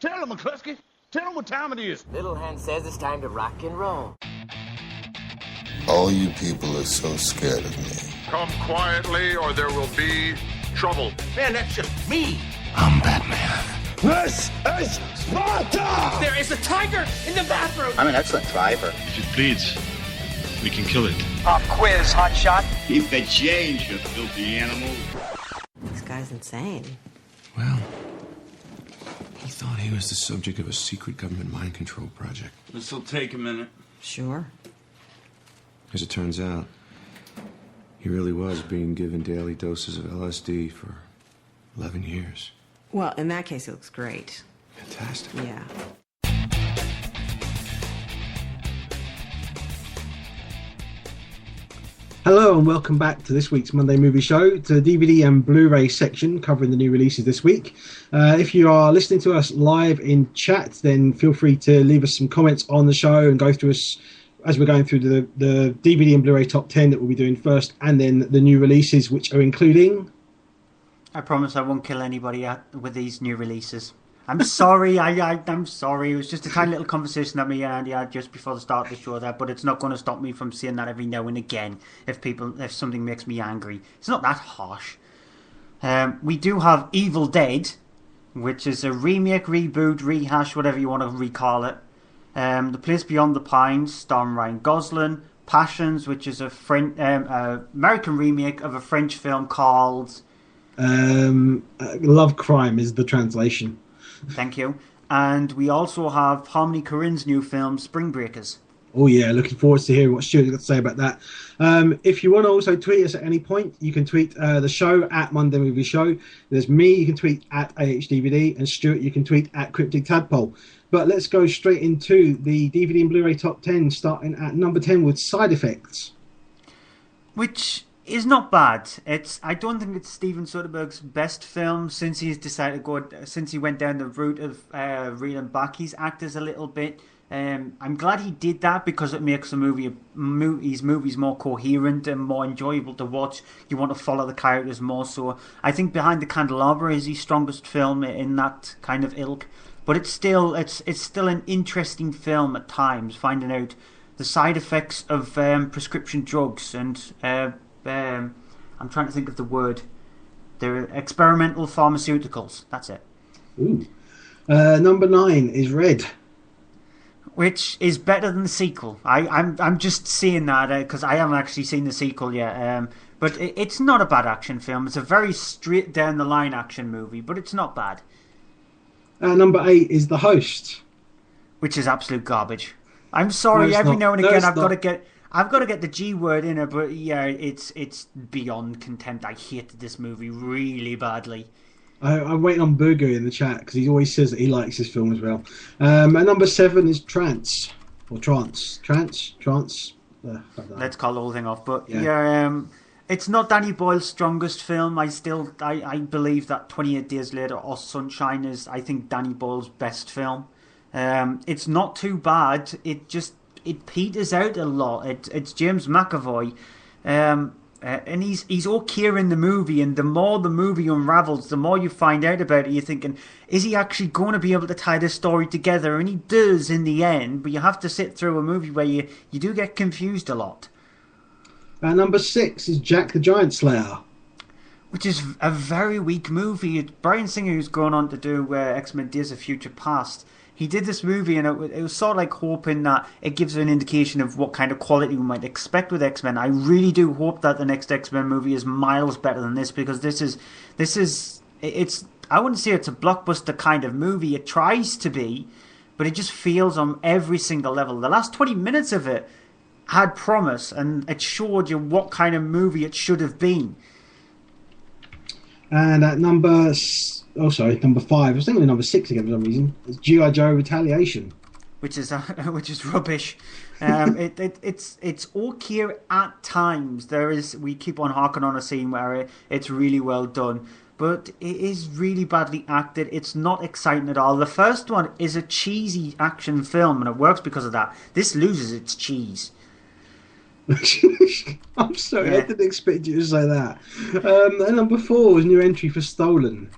Tell him, McCluskey. Tell him what time it is. Little Hen says it's time to rock and roll. All you people are so scared of me. Come quietly or there will be trouble. Man, that's just me. I'm Batman. This is Sparta! There is a tiger in the bathroom! I'm an excellent driver. If it bleeds, we can kill it. Pop quiz, hotshot. Keep the change, you filthy animal. This guy's insane. Well, he thought he was the subject of a secret government mind control project. This'll take a minute. Sure. As it turns out, he really was being given daily doses of LSD for 11 years. Well, in that case, it looks great. Fantastic. Yeah. Hello and welcome back to this week's Monday Movie Show, to the DVD and Blu-Ray section covering the new releases this week. If you are listening to us live in chat, then feel free to leave us some comments on the show and go through us as we're going through the DVD and Blu-ray top 10 that we'll be doing first, and then the new releases, which are including... I promise I won't kill anybody with these new releases. I'm sorry, I'm sorry. It was just a tiny little conversation that me and Andy had just before the start of the show there, but it's not going to stop me from saying that every now and again if something makes me angry. It's not that harsh. We do have Evil Dead, which is a remake, reboot, rehash, whatever you want to recall it. The Place Beyond the Pines, starring Ryan Gosling. Passions, which is a American remake of a French film called... Love Crime is the translation. Thank you. And we also have Harmony Korine's new film, Spring Breakers. Oh yeah, looking forward to hearing what Stuart's got to say about that. If you want to also tweet us at any point, you can tweet the show at Monday Movie Show. There's me, you can tweet at AHDVD, and Stuart, you can tweet at Cryptic Tadpole. But let's go straight into the DVD and Blu-ray top 10, starting at number 10 with Side Effects. Which is not bad. I don't think it's Steven Soderbergh's best film since he's decided to since he went down the route of reeling back his actors a little bit. I'm glad he did that because it makes his movies more coherent and more enjoyable to watch. You want to follow the characters more. So I think Behind the Candelabra is his strongest film in that kind of ilk. But it's still an interesting film at times, finding out the side effects of prescription drugs and I'm trying to think of the word. They're experimental pharmaceuticals. That's it. Ooh. Number 9 is Red, which is better than the sequel. I'm just seeing that because I haven't actually seen the sequel yet. But it's not a bad action film. It's a very straight down the line action movie, but it's not bad. Number 8 is The Host, which is absolute garbage. I'm sorry. No, every not. now and No, again, I've got to get the G word in it, but yeah, it's beyond contempt. I hated this movie really badly. I'm waiting on Booger in the chat because he always says that he likes this film as well. And number 7 is Trance. Let's call the whole thing off. But yeah, it's not Danny Boyle's strongest film. I believe that 28 Days Later or Sunshine is, I think, Danny Boyle's best film. It's not too bad. It peters out a lot. It's James McAvoy, and he's okay in the movie. And the more the movie unravels, the more you find out about it. You're thinking, is he actually going to be able to tie this story together? And he does in the end. But you have to sit through a movie where you do get confused a lot. Number 6 is Jack the Giant Slayer, which is a very weak movie. Bryan Singer, who's going on to do X-Men Days of Future Past, he did this movie, and it was sort of like hoping that it gives an indication of what kind of quality we might expect with X-Men. I really do hope that the next X-Men movie is miles better than this, because this is I wouldn't say it's a blockbuster kind of movie. It tries to be, but it just feels on every single level. The last 20 minutes of it had promise, and it showed you what kind of movie it should have been. And at number 5. I was thinking of number 6 again for some reason. It's G.I. Joe Retaliation, which is rubbish. It's okay at times. We keep on harking on a scene where it's really well done, but it is really badly acted. It's not exciting at all. The first one is a cheesy action film, and it works because of that. This loses its cheese. I'm sorry, I didn't expect you to say that. And number 4 was new entry for Stolen,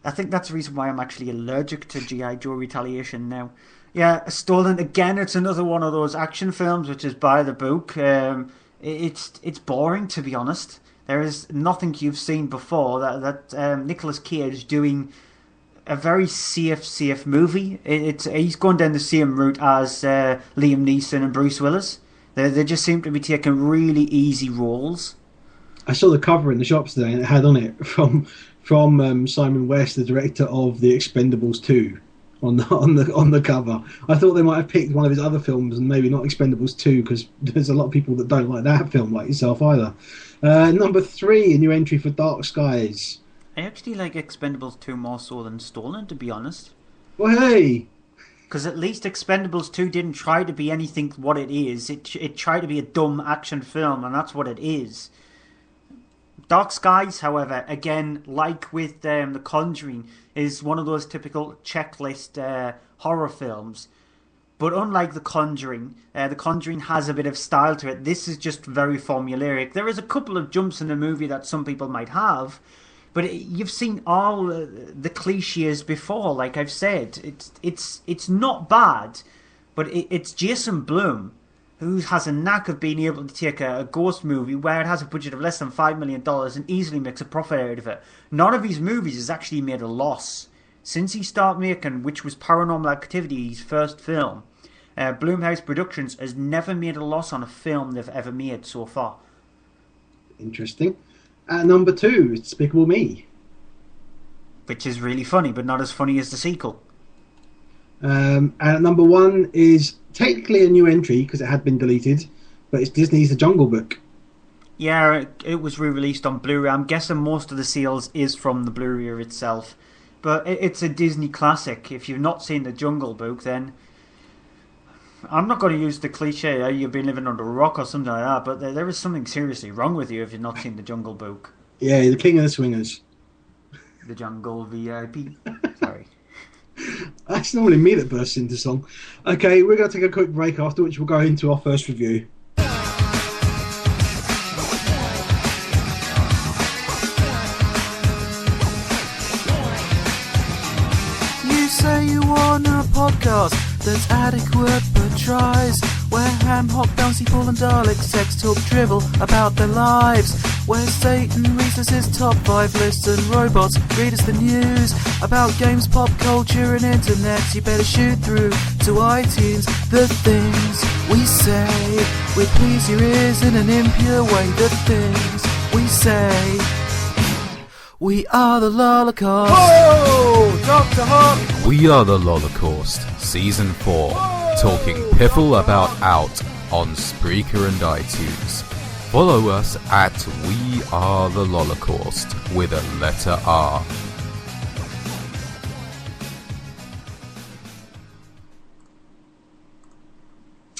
I think that's the reason why I'm actually allergic to G.I. Joe Retaliation now. Yeah, Stolen, again, it's another one of those action films which is by the book. It's boring, to be honest. There is nothing you've seen before that Nicolas Cage doing a very safe movie. He's going down the same route as Liam Neeson and Bruce Willis. They just seem to be taking really easy roles. I saw the cover in the shops today, and it had on it from Simon West, the director of The Expendables 2, on the cover. I thought they might have picked one of his other films and maybe not Expendables 2, because there's a lot of people that don't like that film, like yourself either. Number 3, a new entry for Dark Skies. I actually like Expendables 2 more so than Stolen, to be honest. Well, hey! Because at least Expendables 2 didn't try to be anything what it is. It tried to be a dumb action film, and that's what it is. Dark Skies, however, again, like with The Conjuring, is one of those typical checklist horror films. But unlike The Conjuring has a bit of style to it. This is just very formulaic. There is a couple of jumps in the movie that some people might have, but you've seen all the cliches before, like I've said. It's not bad, but it's Jason Blum, who has a knack of being able to take a ghost movie where it has a budget of less than $5 million and easily makes a profit out of it. None of his movies has actually made a loss. Since he started making, which was Paranormal Activity, his first film, Blumhouse Productions has never made a loss on a film they've ever made so far. Interesting. At number 2, Despicable Me. Which is really funny, but not as funny as the sequel. And at number 1 is technically a new entry because it had been deleted, but it's Disney's The Jungle Book. Yeah, it was re-released on Blu-ray. I'm guessing most of the sales is from the Blu-ray itself. But it's a Disney classic. If you've not seen The Jungle Book, then I'm not going to use the cliche, you've been living under a rock or something like that, but there is something seriously wrong with you if you've not seen The Jungle Book. Yeah, the King of the Swingers. The Jungle VIP. Sorry. That's normally me that bursts into song. Okay, we're going to take a quick break, after which we'll go into our first review. You say you want a podcast that's adequate but tries, where ham hock, bouncy ball and Dalek sex talk drivel about their lives, where Satan reads us his top 5 lists and robots read us the news about games, pop culture and internet. You better shoot through to iTunes. The things we say will please your ears in an impure way. The things we say. We are the Lolacost. Oh, Dr. Hawk. We are the Lolacost, Season 4, talking piffle about out on Spreaker and iTunes. Follow us at We Are the Lolacost with a letter R.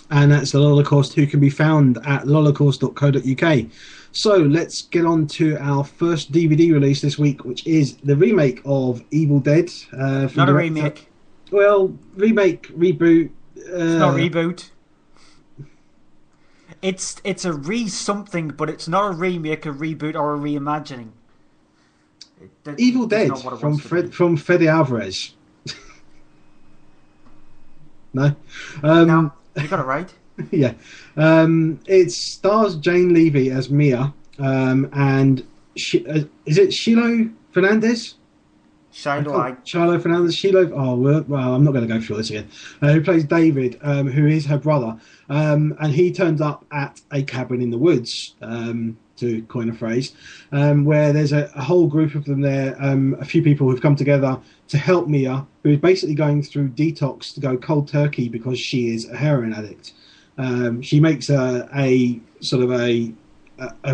And that's the Lolacost, who can be found at lolacost.co.uk. So let's get on to our first DVD release this week, which is the remake of Evil Dead. Not a remake. Well, remake, reboot. It's not a reboot. It's a re-something, but it's not a remake, a reboot, or a reimagining. Evil Dead from Fede Alvarez. No? No, you got it right. Yeah. It stars Jane Levy as Mia, and is it Shiloh Fernandez? Shiloh Fernandez. Oh, well, I'm not going to go through this again. Who plays David, who is her brother, and he turns up at a cabin in the woods, to coin a phrase, where there's a whole group of them there, a few people who've come together to help Mia, who is basically going through detox to go cold turkey because she is a heroin addict. She makes a sort of a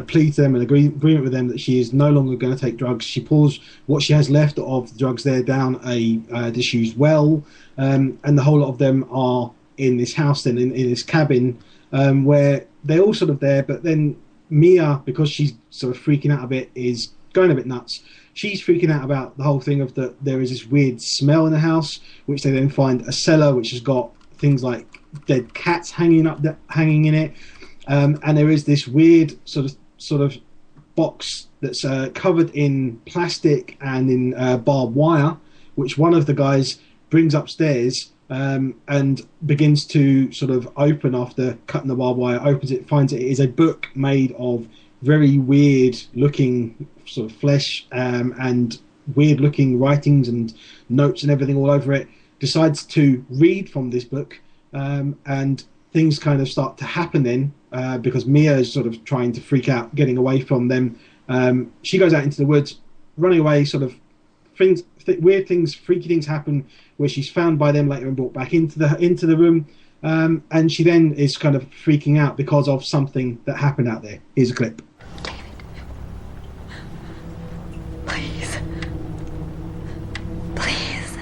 plea to them, an agreement with them that she is no longer going to take drugs. She pours what she has left of the drugs there down a disused well, and the whole lot of them are in this house, then in this cabin, where they're all sort of there, but then Mia, because she's sort of freaking out a bit, is going a bit nuts. She's freaking out about the whole thing of that there is this weird smell in the house, which they then find a cellar which has got things like dead cats hanging in it, and there is this weird sort of box that's covered in plastic and in barbed wire, which one of the guys brings upstairs and begins to sort of open after cutting the barbed wire, opens it, finds it is a book made of very weird looking sort of flesh and weird looking writings and notes and everything all over it, decides to read from this book, and things kind of start to happen then because Mia is sort of trying to freak out, getting away from them. She goes out into the woods, running away, sort of weird things, freaky things happen where she's found by them later and brought back into the room, and she then is kind of freaking out because of something that happened out there. Here's a clip. Please. Please.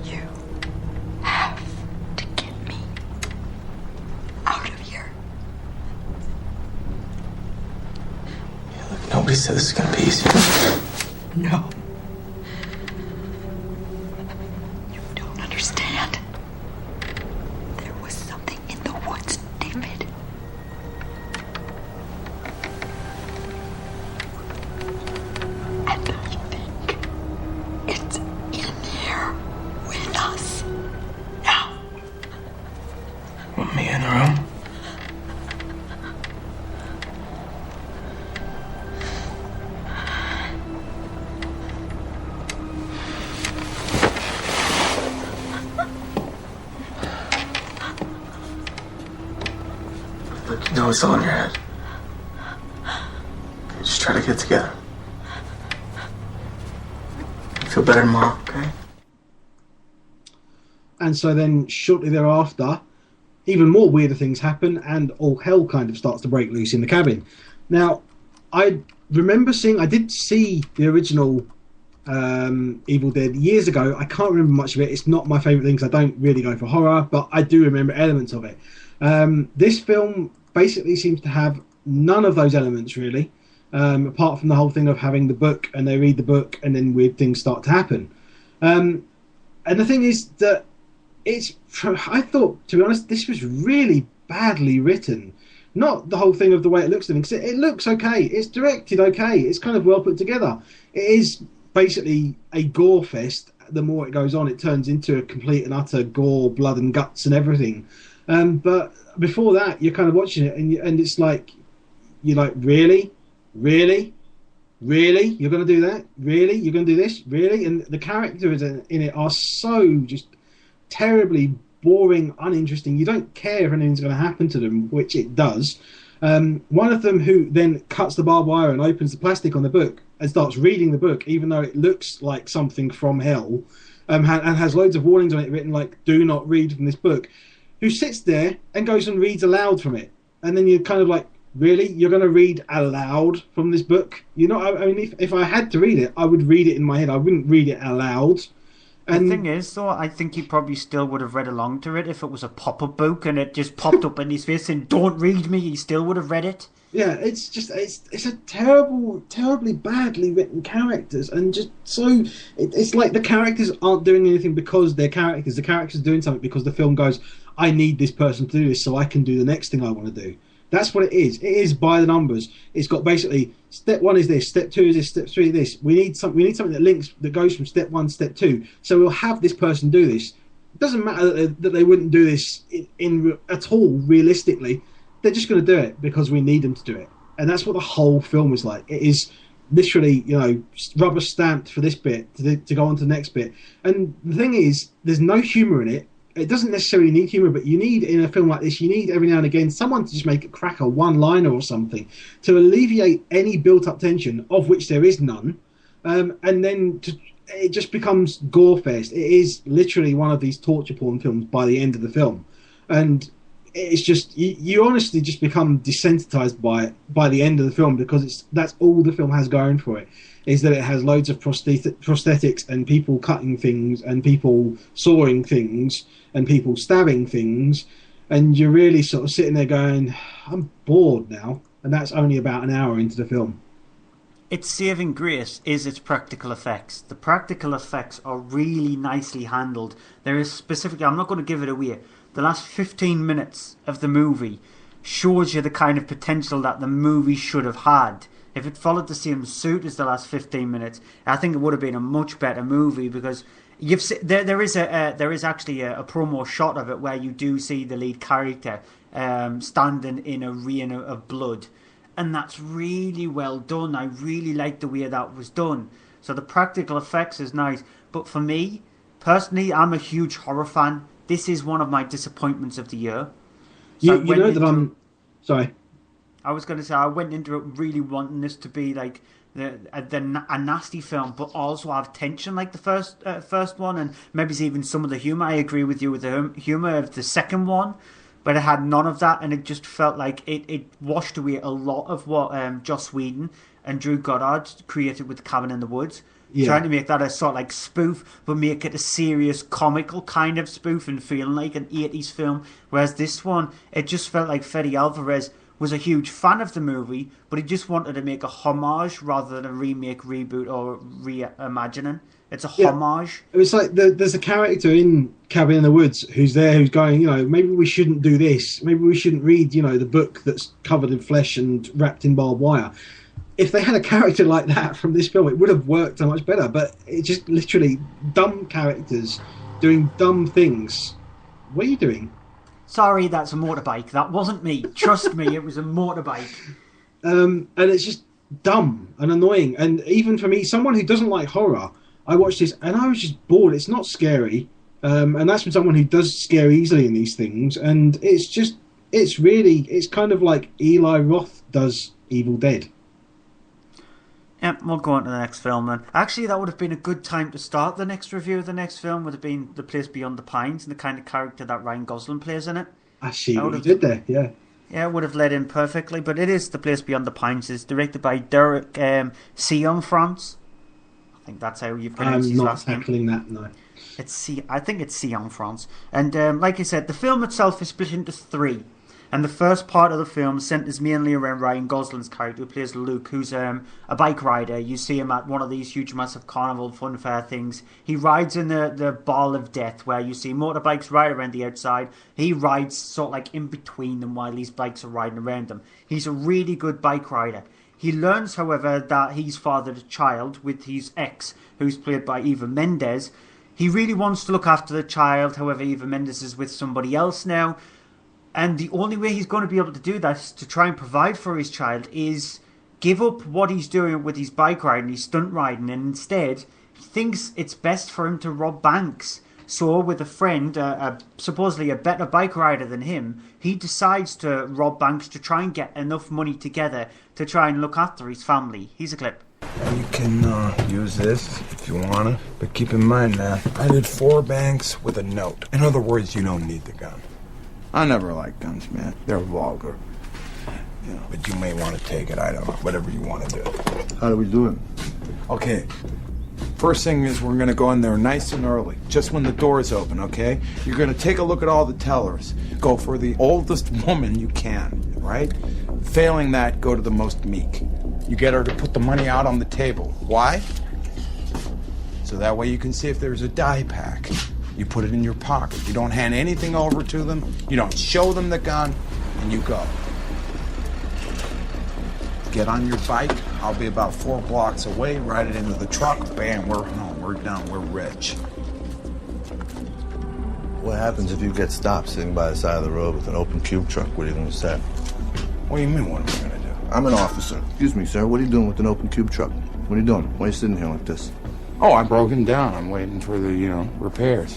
You have to get me out of here. Yeah, look, nobody said this is gonna be easy. No. You don't understand. There was something in the woods, David. And I think it's in here with us now. Want me in the room? Look, you know it's all in your head. Okay, just try to get it together. Feel better tomorrow, okay? And so then shortly thereafter, even more weirder things happen and all hell kind of starts to break loose in the cabin. Now, I did see the original Evil Dead years ago. I can't remember much of it. It's not my favourite thing because I don't really go for horror, but I do remember elements of it. This film basically seems to have none of those elements really, apart from the whole thing of having the book and they read the book and then weird things start to happen. And the thing is that I thought, to be honest, this was really badly written. Not the whole thing of the way it looks, because it looks okay. It's directed okay. It's kind of well put together. It is basically a gore fest. The more it goes on, it turns into a complete and utter gore, blood and guts and everything. But before that, you're kind of watching it, and it's like, you're like, really? You're going to do that? Really? You're going to do this? Really? And the characters in it are so just terribly boring, uninteresting. You don't care if anything's going to happen to them, which it does. One of them who then cuts the barbed wire and opens the plastic on the book and starts reading the book, even though it looks like something from hell, and has loads of warnings on it written like, do not read from this book, who sits there and goes and reads aloud from it. And then you're kind of like, really? You're going to read aloud from this book? You know, I mean, if I had to read it, I would read it in my head. I wouldn't read it aloud. And the thing is, though, I think he probably still would have read along to it if it was a pop-up book and it just popped up in his face and don't read me, he still would have read it. Yeah, it's just, it's a terribly badly written characters, and just so, it's like the characters aren't doing anything because they're characters. The characters are doing something because the film goes, I need this person to do this so I can do the next thing I want to do. That's what it is. It is by the numbers. It's got basically step 1 is this, step 2 is this, step 3 is this. We need something that links, that goes from step 1 to step 2. So we'll have this person do this. It doesn't matter that they wouldn't do this in at all realistically. They're just going to do it because we need them to do it. And that's what the whole film is like. It is literally, you know, rubber stamped for this bit to go on to the next bit. And the thing is, there's no humour in it. It doesn't necessarily need humour, but you need, in a film like this, you need every now and again someone to just make a crack, a one-liner or something, to alleviate any built-up tension, of which there is none, and then it just becomes gore-fest. It is literally one of these torture porn films by the end of the film. And it's just, you honestly just become desensitized by it by the end of the film, because that's all the film has going for it, is that it has loads of prosthetics and people cutting things and people sawing things and people stabbing things, and you're really sort of sitting there going, I'm bored now. And that's only about an hour into the film. Its saving grace is its practical effects. The practical effects are really nicely handled. There is specifically, I'm not going to give it away, the last 15 minutes of the movie shows you the kind of potential that the movie should have had. If it followed the same suit as the last 15 minutes, I think it would have been a much better movie, because there is actually a promo shot of it where you do see the lead character standing in a rain of blood, and that's really well done. I really like the way that was done. So the practical effects is nice, but for me personally, I'm a huge horror fan. This is one of my disappointments of the year. So you know that I'm sorry. I was going to say, I went into it really wanting this to be like a nasty film, but also have tension like the first one, and maybe even some of the humour. I agree with you with the humour of the second one, but it had none of that, and it just felt like it washed away a lot of what Joss Whedon and Drew Goddard created with Cabin in the Woods. Yeah. Trying to make that a sort of like spoof, but make it a serious, comical kind of spoof and feeling like an 80s film. Whereas this one, it just felt like Fede Alvarez was a huge fan of the movie, but he just wanted to make a homage rather than a remake, reboot, or reimagining. It's a homage. It's like there's a character in Cabin in the Woods who's going, maybe we shouldn't do this. Maybe we shouldn't read, the book that's covered in flesh and wrapped in barbed wire. If they had a character like that from this film, it would have worked so much better. But it just literally dumb characters doing dumb things. What are you doing? Sorry, that's a motorbike. That wasn't me. Trust me, it was a motorbike. And it's just dumb and annoying. And even for me, someone who doesn't like horror, I watched this and I was just bored. It's not scary. And that's from someone who does scare easily in these things. And it's kind of like Eli Roth does Evil Dead. Yep, we'll go on to the next film then. Actually, that would have been a good time to start the next review of the next film, would have been The Place Beyond the Pines and the kind of character that Ryan Gosling plays in it. I see what you did there, yeah. Yeah, it would have led in perfectly, but it is The Place Beyond the Pines. It's directed by Derek Cianfrance. I think that's how you pronounce his last name. I'm not tackling that, no. I think it's Cianfrance. And like I said, the film itself is split into three. And the first part of the film centres mainly around Ryan Gosling's character, who plays Luke, who's a bike rider. You see him at one of these huge, massive carnival funfair things. He rides in the ball of death, where you see motorbikes right around the outside. He rides sort of like in between them while these bikes are riding around them. He's a really good bike rider. He learns, however, that he's fathered a child with his ex, who's played by Eva Mendes. He really wants to look after the child, however, Eva Mendes is with somebody else now. And the only way he's going to be able to do that, to try and provide for his child, is give up what he's doing with his bike riding, his stunt riding, and instead he thinks it's best for him to rob banks. So with a friend, supposedly a better bike rider than him, he decides to rob banks to try and get enough money together to try and look after his family. Here's a clip. You can use this if you want to, but keep in mind now, I did 4 banks with a note. In other words, you don't need the gun. I never liked guns, man. They're vulgar. But you may want to take it. I don't know. Whatever you want to do. How do we do it? Okay. First thing is we're going to go in there nice and early. Just when the doors open, okay? You're going to take a look at all the tellers. Go for the oldest woman you can, right? Failing that, go to the most meek. You get her to put the money out on the table. Why? So that way you can see if there's a die pack. You put it in your pocket. You don't hand anything over to them. You don't show them the gun, and you go. Get on your bike. I'll be about 4 blocks away. Ride it into the truck. Bam, we're home. We're done. We're rich. What happens if you get stopped sitting by the side of the road with an open cube truck? What are you going to say? What do you mean, what am I going to do? I'm an officer. Excuse me, sir. What are you doing with an open cube truck? What are you doing? Why are you sitting here like this? Oh, I broke him down. I'm waiting for the, repairs.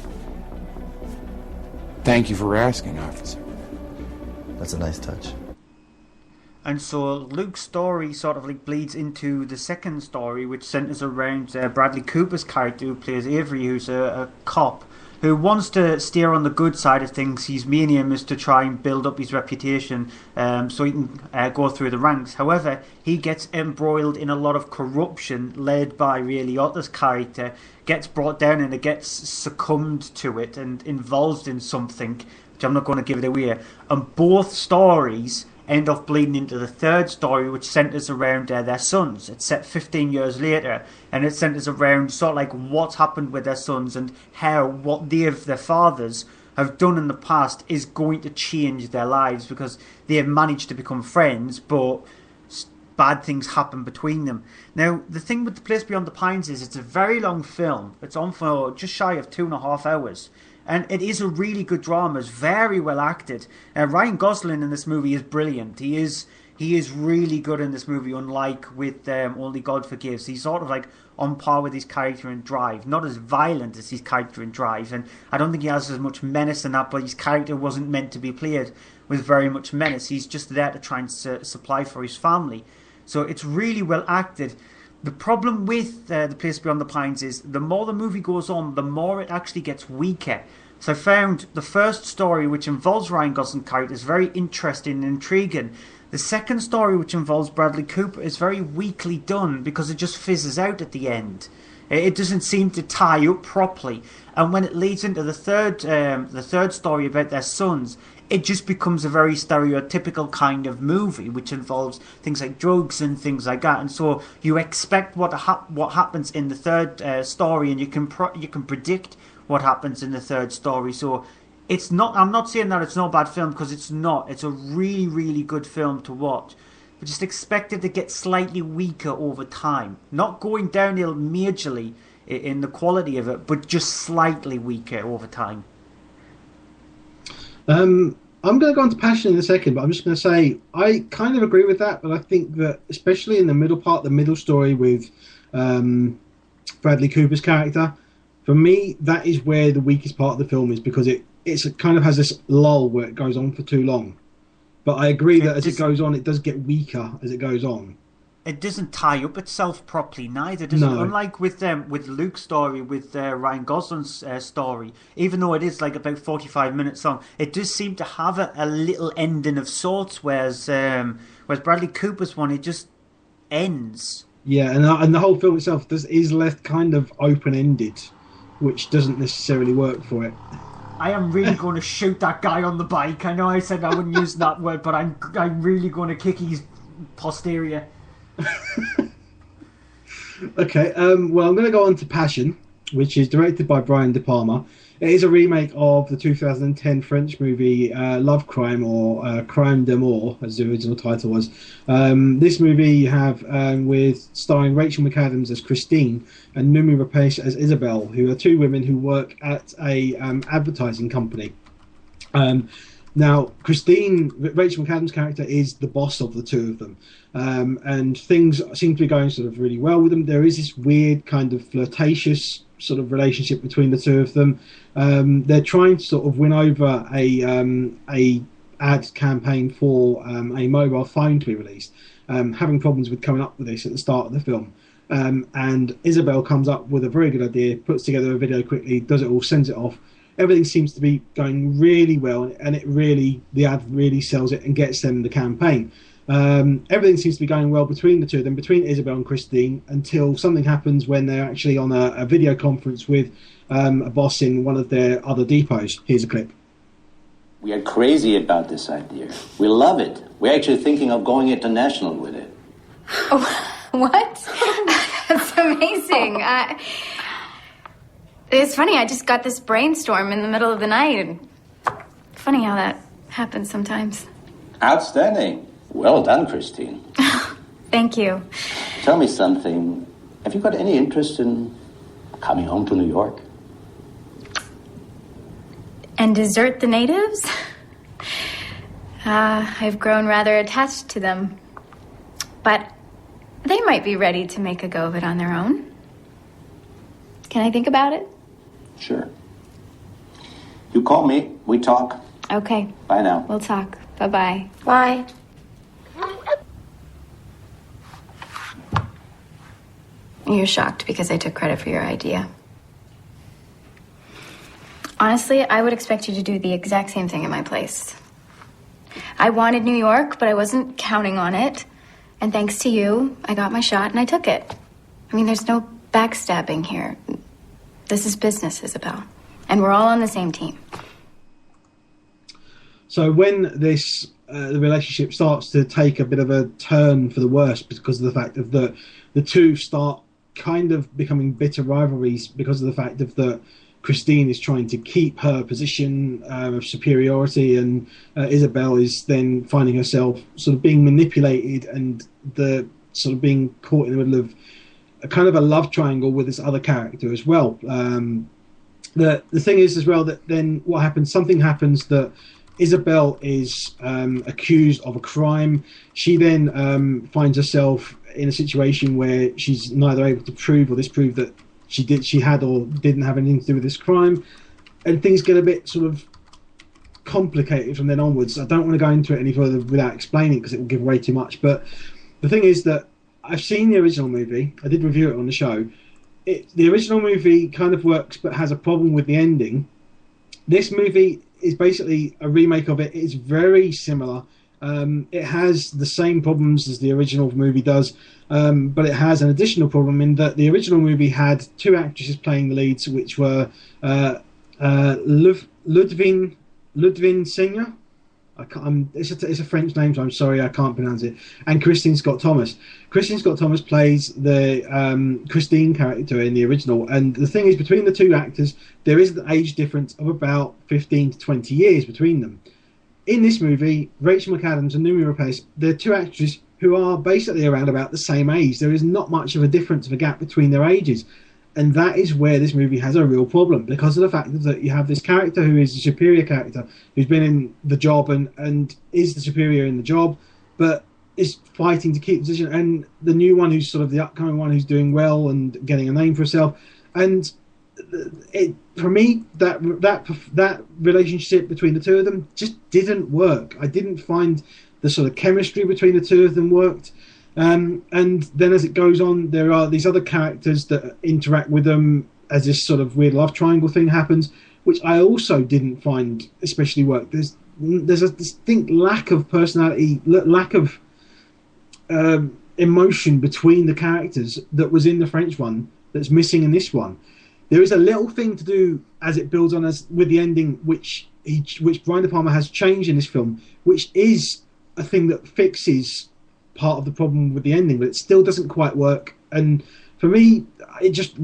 Thank you for asking, officer. That's a nice touch. And so Luke's story sort of like bleeds into the second story, which centres around Bradley Cooper's character, who plays Avery, who's a cop who wants to steer on the good side of things. His main aim is to try and build up his reputation so he can go through the ranks. However, he gets embroiled in a lot of corruption led by Ray Liotta's character, gets brought down and it gets succumbed to it and involved in something, which I'm not going to give it away. And both stories end up bleeding into the third story, which centres around their sons. It's set 15 years later, and it centres around sort of like what's happened with their sons and how what their fathers have done in the past is going to change their lives, because they have managed to become friends, but bad things happen between them. Now, the thing with The Place Beyond the Pines is it's a very long film. It's on for just shy of 2.5 hours. And it is a really good drama. It's very well acted. Ryan Gosling in this movie is brilliant. He is really good in this movie, unlike with Only God Forgives. He's sort of like on par with his character in Drive. Not as violent as his character in Drive. And I don't think he has as much menace in that, but his character wasn't meant to be played with very much menace. He's just there to try and supply for his family. So it's really well acted. The problem with The Place Beyond the Pines is the more the movie goes on, the more it actually gets weaker. So I found the first story, which involves Ryan Gosling's character, is very interesting and intriguing. The second story, which involves Bradley Cooper, is very weakly done because it just fizzes out at the end. It doesn't seem to tie up properly. And when it leads into the third story about their sons, it just becomes a very stereotypical kind of movie, which involves things like drugs and things like that. And so you expect what happens in the third story, and you can predict what happens in the third story. So it's not. I'm not saying that it's not a bad film, because it's not. It's a really, really good film to watch. But just expect it to get slightly weaker over time. Not going downhill majorly in the quality of it, but just slightly weaker over time. I'm going to go on to Passion in a second, but I'm just going to say I kind of agree with that, but I think that especially in the middle part, the middle story with Bradley Cooper's character, for me, that is where the weakest part of the film is, because it kind of has this lull where it goes on for too long. But I agree that as it goes on, it does get weaker as it goes on. It doesn't tie up itself properly neither, does it? Unlike with Luke's story, with Ryan Gosling's story, even though it is like about 45 minutes long, it does seem to have a little ending of sorts, whereas Bradley Cooper's one, it just ends. Yeah, and the whole film itself is left kind of open-ended, which doesn't necessarily work for it. I am really going to shoot that guy on the bike. I know I said I wouldn't use that word, but I'm really going to kick his posterior. Okay, well, I'm going to go on to Passion, which is directed by Brian De Palma. It is a remake of the 2010 French movie Love Crime, or Crime d'Amour, as the original title was. This movie you have with starring Rachel McAdams as Christine and Noomi Rapace as Isabel, who are two women who work at a advertising company. Now, Rachel McAdams' character, is the boss of the two of them. And things seem to be going sort of really well with them. There is this weird kind of flirtatious sort of relationship between the two of them. They're trying to sort of win over a ad campaign for a mobile phone to be released, having problems with coming up with this at the start of the film. And Isabel comes up with a very good idea, puts together a video quickly, does it all, sends it off. Everything seems to be going really well, and the ad really sells it and gets them the campaign. Everything seems to be going well between the two of them, between Isabel and Christine, until something happens when they're actually on a video conference with a boss in one of their other depots. Here's a clip. We are crazy about this idea. We love it. We're actually thinking of going international with it. Oh, what? That's amazing. It's funny, I just got this brainstorm in the middle of the night, and funny how that happens sometimes. Outstanding. Well done, Christine. Thank you. Tell me something. Have you got any interest in coming home to New York? And desert the natives? I've grown rather attached to them. But they might be ready to make a go of it on their own. Can I think about it? Sure. You call me, we talk. Okay. Bye now. We'll talk. Bye-bye. Bye. You're shocked because I took credit for your idea. Honestly, I would expect you to do the exact same thing in my place. I wanted New York, but I wasn't counting on it. And thanks to you, I got my shot and I took it. I mean, there's no backstabbing here. This is business, Isabel. And we're all on the same team. So when this the relationship starts to take a bit of a turn for the worse because of the fact of the two start kind of becoming bitter rivalries because of the fact of that Christine is trying to keep her position of superiority, and Isabel is then finding herself sort of being manipulated and the sort of being caught in the middle of a kind of a love triangle with this other character as well. The thing is as well that then what happens? Something happens that Isabel is accused of a crime. She then finds herself in a situation where she's neither able to prove or disprove that she had or didn't have anything to do with this crime, and things get a bit sort of complicated from then onwards. I don't want to go into it any further without explaining because it will give away too much. But the thing is that I've seen the original movie. I did review it on the show. The original movie kind of works but has a problem with the ending. This movie is basically a remake of it. It's very similar. It has the same problems as the original movie does, but it has an additional problem in that the original movie had two actresses playing the leads, which were Ludwig Senior. It's a French name, so I'm sorry I can't pronounce it. And Christine Scott Thomas. Christine Scott Thomas plays the Christine character in the original. And the thing is, between the two actors, there is an age difference of about 15 to 20 years between them. In this movie, Rachel McAdams and Noomi Rapace, they're two actresses who are basically around about the same age. There is not much of a difference of a gap between their ages. And that is where this movie has a real problem, because of the fact that you have this character who is a superior character, who's been in the job and is the superior in the job, but is fighting to keep the position, and the new one who's sort of the upcoming one who's doing well and getting a name for herself. And for me, that relationship between the two of them just didn't work. I didn't find the sort of chemistry between the two of them worked. And then as it goes on, there are these other characters that interact with them as this sort of weird love triangle thing happens, which I also didn't find especially work. There's a distinct lack of personality, lack of emotion between the characters that was in the French one that's missing in this one. There is a little thing to do as it builds on as with the ending, which Brian De Palma has changed in this film, which is a thing that fixes part of the problem with the ending, but it still doesn't quite work. And for me, it just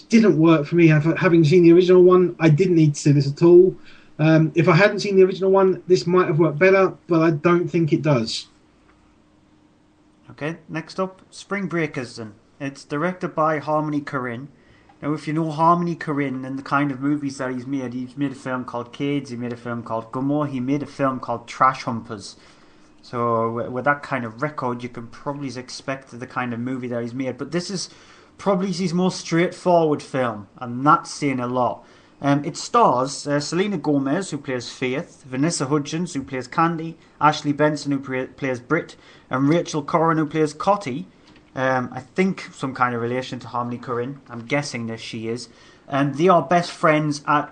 didn't work for me. Having seen the original one, I didn't need to see this at all. If I hadn't seen the original one, this might have worked better, but I don't think it does. Okay, next up, Spring Breakers then. It's directed by Harmony Korine. Now, if you know Harmony Korine and the kind of movies that he's made a film called Kids, he made a film called Gummo, he made a film called Trash Humpers. So with that kind of record, you can probably expect the kind of movie that he's made. But this is probably his most straightforward film, and that's saying a lot. It stars Selena Gomez, who plays Faith, Vanessa Hudgens, who plays Candy, Ashley Benson, who plays Britt, and Rachel Corrin, who plays Cotty. I think some kind of relation to Harmony Korine. I'm guessing that she is. And they are best friends at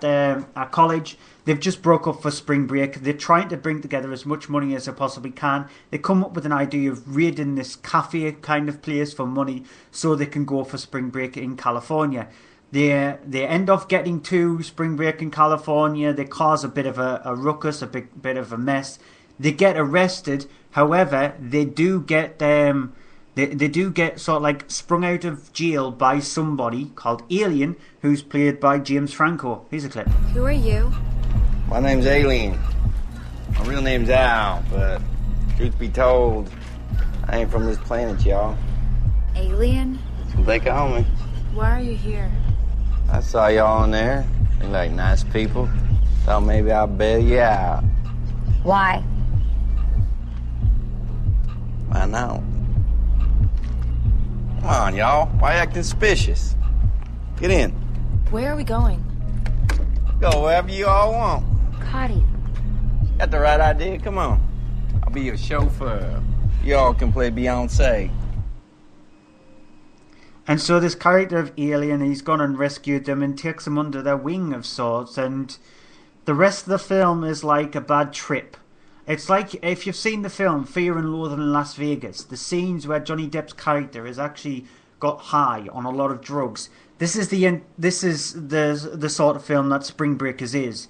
college. They've just broke up for spring break. They're trying to bring together as much money as they possibly can. They come up with an idea of raiding this cafe kind of place for money so they can go for spring break in California. They end up getting to spring break in California. They cause a bit of a ruckus, a bit of a mess. They get arrested. However, they do get They do get sort of like sprung out of jail by somebody called Alien, who's played by James Franco. Here's a clip. Who are you? My name's Alien. My real name's Al, but truth be told, I ain't from this planet, y'all. Alien? That's what they call me. Why are you here? I saw y'all in there. They like nice people. Thought maybe I'll bail you out. Why? I know. Come on, y'all. Why acting suspicious? Get in. Where are we going? Go wherever you all want. Cotty. Got the right idea? Come on. I'll be your chauffeur. Y'all can play Beyonce. And so this character of Alien, he's gone and rescued them and takes them under their wing of sorts, and the rest of the film is like a bad trip. It's like if you've seen the film Fear and Loathing in Las Vegas, the scenes where Johnny Depp's character has actually got high on a lot of drugs. This is the sort of film that Spring Breakers is.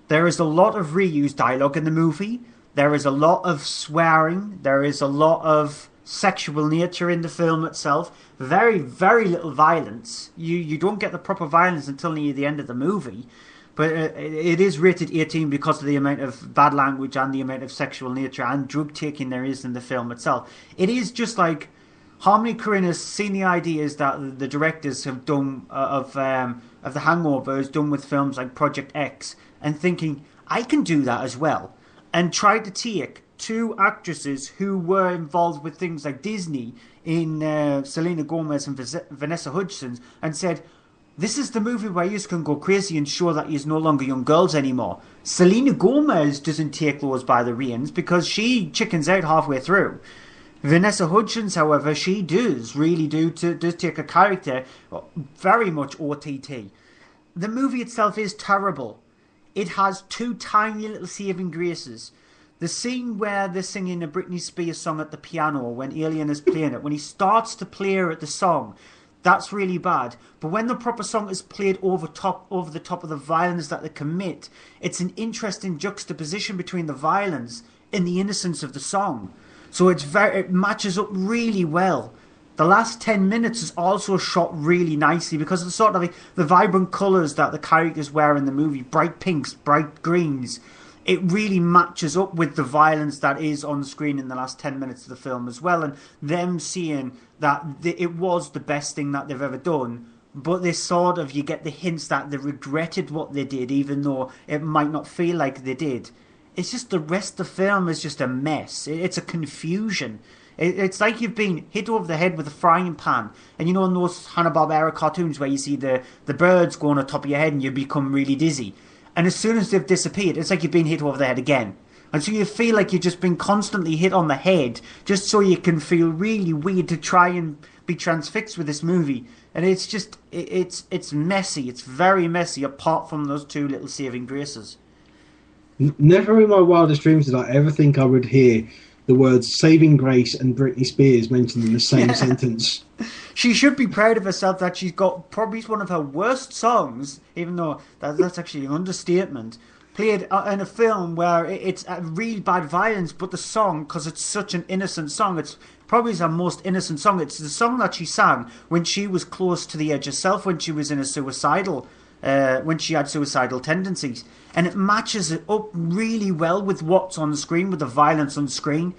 There is a lot of reused dialogue in the movie. There is a lot of swearing. There is a lot of sexual nature in the film itself. Very, very little violence. You don't get the proper violence until near the end of the movie. But it is rated 18 because of the amount of bad language and the amount of sexual nature and drug taking there is in the film itself. It is just like Harmony Korine has seen the ideas that the directors have done of The Hangover, has done with films like Project X, and thinking, I can do that as well. And tried to take two actresses who were involved with things like Disney in Selena Gomez and Vanessa Hudgens and said, this is the movie where you can go crazy and show that you're no longer young girls anymore. Selena Gomez doesn't take those by the reins because she chickens out halfway through. Vanessa Hudgens, however, she does take a character very much OTT. The movie itself is terrible. It has two tiny little saving graces. The scene where they're singing a Britney Spears song at the piano when Alien is playing it, when he starts to play her at the song, that's really bad. But when the proper song is played over the top of the violence that they commit, it's an interesting juxtaposition between the violence and the innocence of the song. So it matches up really well. The last 10 minutes is also shot really nicely because of the sort of the vibrant colours that the characters wear in the movie, bright pinks, bright greens. It really matches up with the violence that is on screen in the last 10 minutes of the film as well, and them seeing that it was the best thing that they've ever done, but you get the hints that they regretted what they did, even though it might not feel like they did. It's just the rest of the film is just a mess. It's a confusion. It's like you've been hit over the head with a frying pan. And you know in those Hanna-Barbera cartoons where you see the birds go on the top of your head and you become really dizzy. And as soon as they've disappeared, it's like you've been hit over the head again. And so you feel like you've just been constantly hit on the head just so you can feel really weird to try and be transfixed with this movie. And it's just, it's messy. It's very messy apart from those two little saving graces. Never in my wildest dreams did I ever think I would hear the words saving grace and Britney Spears mentioned in the same sentence. She should be proud of herself that she's got probably one of her worst songs, even though that's actually an understatement, played in a film where it's a really bad violence, but the song, because it's such an innocent song, it's probably her most innocent song. It's the song that she sang when she was close to the edge herself, when she was in when she had suicidal tendencies. And it matches it up really well with what's on the screen, with the violence on screen.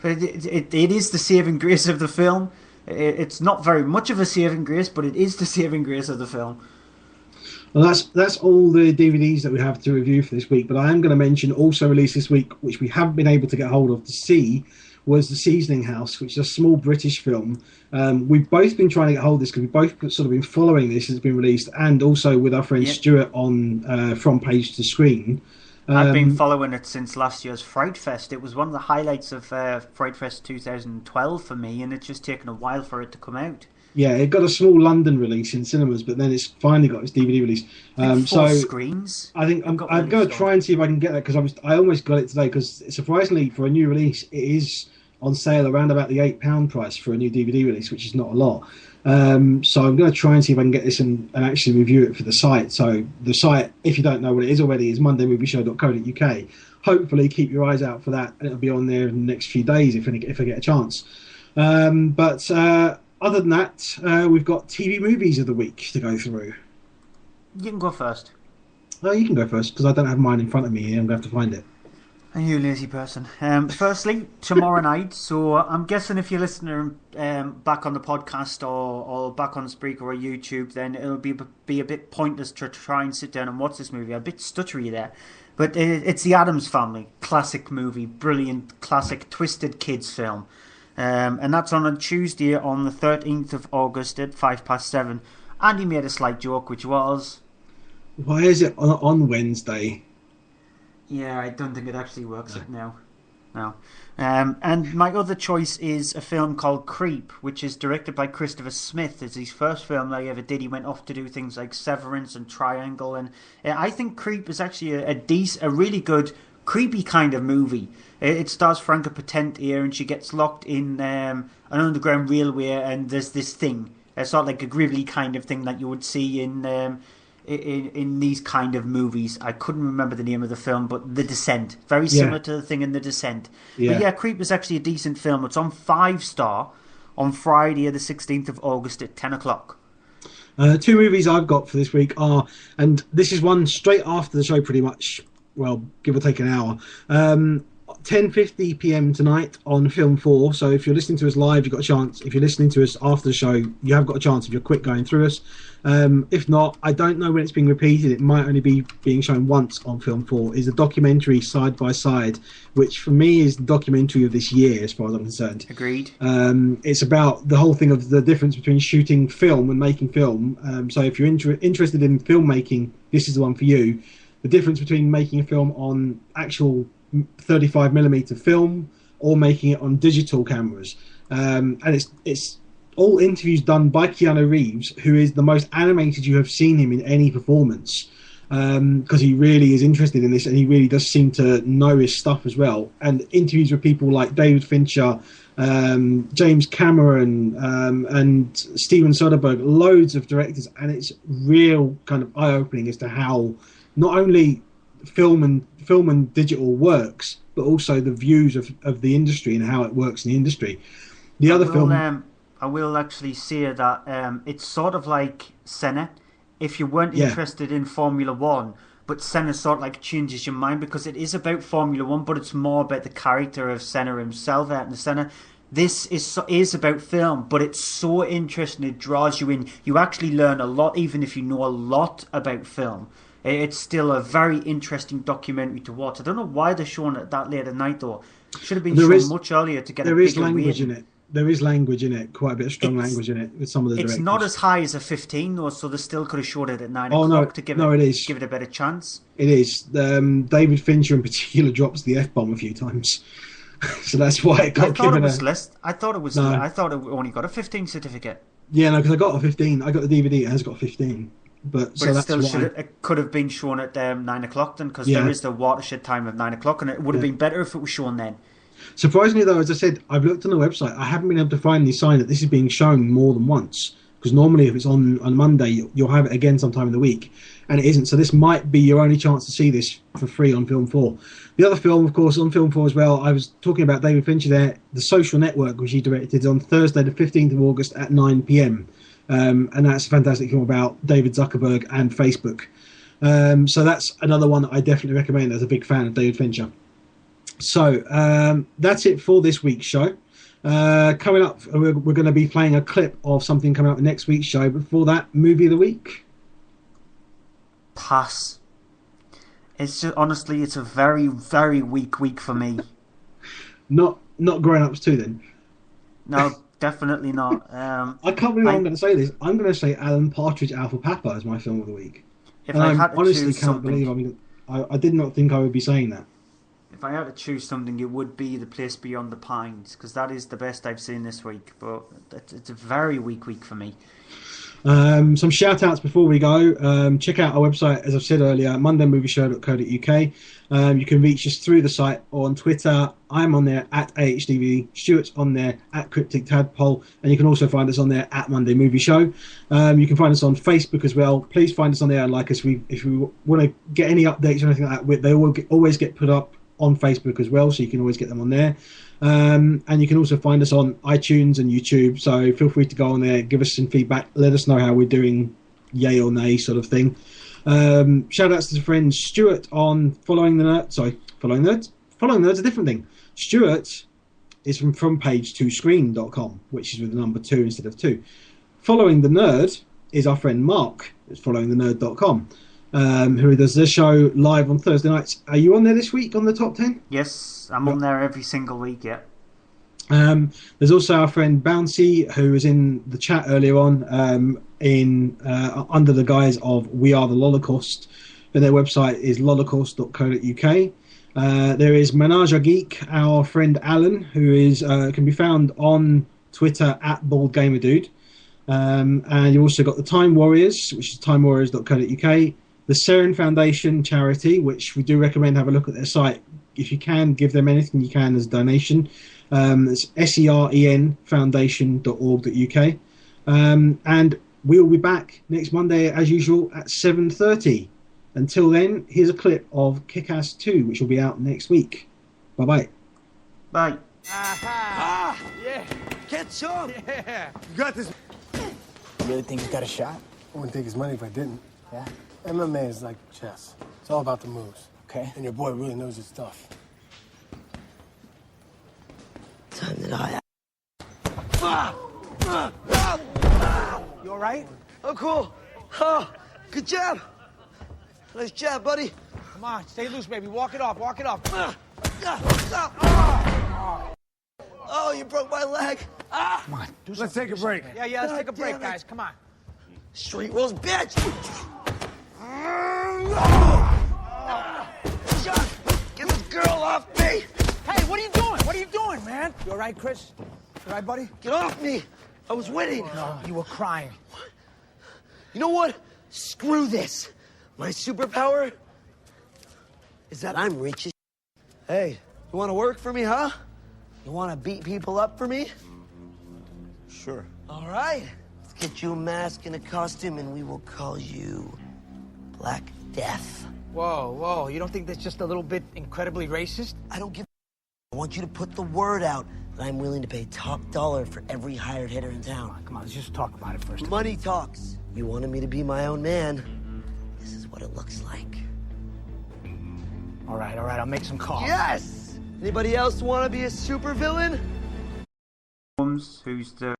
It is the saving grace of the film. It's not very much of a saving grace, but it is the saving grace of the film. Well, that's all the DVDs that we have to review for this week. But I am going to mention also released this week, which we haven't been able to get hold of to see, was The Seasoning House, which is a small British film. We've both been trying to get hold of this because we've both sort of been following this as it's been released, and also with our friend Stuart on From Page to Screen. I've been following it since last year's Fright Fest. It was one of the highlights of Fright Fest 2012 for me, and it's just taken a while for it to come out. Yeah, it got a small London release in cinemas, but then it's finally got its DVD release. Four screens. I think I'm going to try and see if I can get that, because I almost got it today, because surprisingly for a new release it is on sale around about the £8 price for a new DVD release, which is not a lot. So I'm going to try and see if I can get this and actually review it for the site. So the site, if you don't know what it is already, is mondaymovieshow.co.uk. Hopefully keep your eyes out for that, and it'll be on there in the next few days if I get a chance. But other than that, we've got TV movies of the week to go through. You can go first. No, you can go first, because I don't have mine in front of me here. I'm going to have to find it. Are you a lazy person? Firstly, tomorrow night. So I'm guessing if you're listening back on the podcast or back on Spreaker or YouTube, then it'll be a bit pointless to try and sit down and watch this movie. A bit stuttery there. But it's The Addams Family. Classic movie. Brilliant, classic, twisted kids film. And that's on Tuesday on the 13th of August at 7:05. Andy made a slight joke, which was... Why is it on Wednesday? Yeah, I don't think it actually works now. No. And my other choice is a film called Creep, which is directed by Christopher Smith. It's his first film that he ever did. He went off to do things like Severance and Triangle, and I think Creep is actually a really good, creepy kind of movie. It stars Franca Potente here, and she gets locked in an underground railway, and there's this thing. It's sort of like a Gridley kind of thing that you would see in in these kind of movies. I couldn't remember the name of the film, but The Descent. Very similar to the thing in The Descent. Yeah. But yeah, Creep is actually a decent film. It's on 5-star on Friday the 16th of August at 10 o'clock. 2 movies I've got for this week are, and this is one straight after the show pretty much, well, give or take an hour. 10:50 p.m. tonight on Film 4. So if you're listening to us live, you've got a chance. If you're listening to us after the show, you have got a chance if you're quick going through us. If not, I don't know when it's being repeated. It might only be being shown once on Film 4. Is a documentary Side by Side, which for me is the documentary of this year as far as I'm concerned. Agreed. It's about the whole thing of the difference between shooting film and making film. So if you're interested in filmmaking, this is the one for you. The difference between making a film on actual 35mm film or making it on digital cameras, and it's all interviews done by Keanu Reeves, who is the most animated you have seen him in any performance, because he really is interested in this and he really does seem to know his stuff as well. And interviews with people like David Fincher, James Cameron, and Steven Soderbergh, loads of directors, and it's real kind of eye-opening as to how not only film and digital works, but also the views of the industry and how it works in the industry. The other film, I will actually say that it's sort of like Senna. If you weren't interested in Formula 1, but Senna sort of like changes your mind, because it is about Formula 1, but it's more about the character of Senna himself. And Senna, this is about film, but it's so interesting. It draws you in. You actually learn a lot, even if you know a lot about film. It's still a very interesting documentary to watch. I don't know why they're showing it that late at night, though. It should have been shown much earlier to get a bigger rating. There is language in it. There is language in it, quite a bit of strong language in it with some of the directors. It's not as high as a 15, though, so they still could have showed it at 9 o'clock to give it a better chance. It is. David Fincher in particular drops the F-bomb a few times. So that's why it got given I thought it was No. I thought it only got a 15 certificate. Yeah, no, because I got a 15. I got the DVD, it has got 15. But so it that's still why. it could have been shown at 9 o'clock then, because Yeah. there is the watershed time of 9 o'clock, and it would have been better if it was shown then. Surprisingly, though, as I said, I've looked on the website. I haven't been able to find the sign that this is being shown more than once. Because normally, if it's on Monday, you'll have it again sometime in the week, and it isn't. So this might be your only chance to see this for free on Film 4. The other film, of course, on Film 4 as well. I was talking about David Fincher there. The Social Network, which he directed, on Thursday, the 15th of August at 9 p.m. And that's a fantastic film about David Zuckerberg and Facebook. So that's another one that I definitely recommend as a big fan of David Fincher. So that's it for this week's show. Coming up, we're going to be playing a clip of something coming up in next week's show. Before that, movie of the week. Pass. It's just, honestly, it's a very, very weak week for me. Not Grown Ups 2 then? No, definitely not. I can't believe I'm going to say this. I'm going to say Alan Partridge Alpha Papa as my film of the week. If I had to honestly choose can't something, believe I did not think I would be saying that. if I had to choose something, it would be The Place Beyond the Pines, because that is the best I've seen this week. But it's a very weak week for me. Some shout outs before we go. Check out our website, as I've said earlier, mondaymoovieshow.co.uk. You can reach us through the site or on Twitter. I'm on there at AHDV. Stuart's on there at Cryptic Tadpole. And you can also find us on there at Monday Movie Show. You can find us on Facebook as well. Please find us on there and like us. If we want to get any updates or anything like that, they always get put up on Facebook as well, so you can always get them on there. And you can also find us on iTunes and YouTube, so feel free to go on there, give us some feedback, let us know how we're doing, yay or nay sort of thing. Shout outs to the friend Stuart on Following Nerds, a different thing. Stuart is from page2screen.com, which is with the number 2 instead of 2. Following the Nerd is our friend Mark, it's followingthenerd.com. Who does this show live on Thursday nights. Are you on there this week on the top 10? Yes, I'm on there every single week, yeah. There's also our friend Bouncy, who was in the chat earlier on, under the guise of We Are the Holocaust. And their website is holocaust.co.uk. There is Menage a Geek, our friend Alan, who is can be found on Twitter at BaldGamerDude. And you also got the Time Warriors, which is timewarriors.co.uk. The Seren Foundation charity, which we do recommend have a look at their site. If you can, give them anything you can as a donation. It's SEREN foundation.org.uk. And We'll be back next Monday as usual at 7:30. Until then, here's a clip of Kick-Ass 2, which will be out next week. Bye-bye. Bye. Ah, yeah. Get some. Yeah. You got this. You really think he's got a shot? I wouldn't take his money if I didn't. Yeah? MMA is like chess. It's all about the moves. Okay. And your boy really knows his stuff. Time to die. You all right? Oh, cool. Oh, good jab. Nice jab, buddy. Come on, stay loose, baby. Walk it off, walk it off. Oh, you broke my leg. Ah! Come on, Let's take a break. Yeah, let's take a break, guys. Come on. Street rules, bitch. John, get this girl off me. Hey, what are you doing? What are you doing, man? You all right, Chris? You all right, buddy? Get off me. I was winning. No, you were crying. You know what? Screw this. My superpower is that I'm rich as Hey, you want to work for me, huh? You want to beat people up for me? Sure. All right. Let's get you a mask and a costume, and we will call you Black Death. Whoa. You don't think that's just a little bit incredibly racist? I don't give I want you to put the word out that I'm willing to pay top dollar for every hired hitter in town. Come on, let's just talk about it first. Money talks. You wanted me to be my own man. This is what it looks like. All right, I'll make some calls. Yes! Anybody else want to be a supervillain? Who's the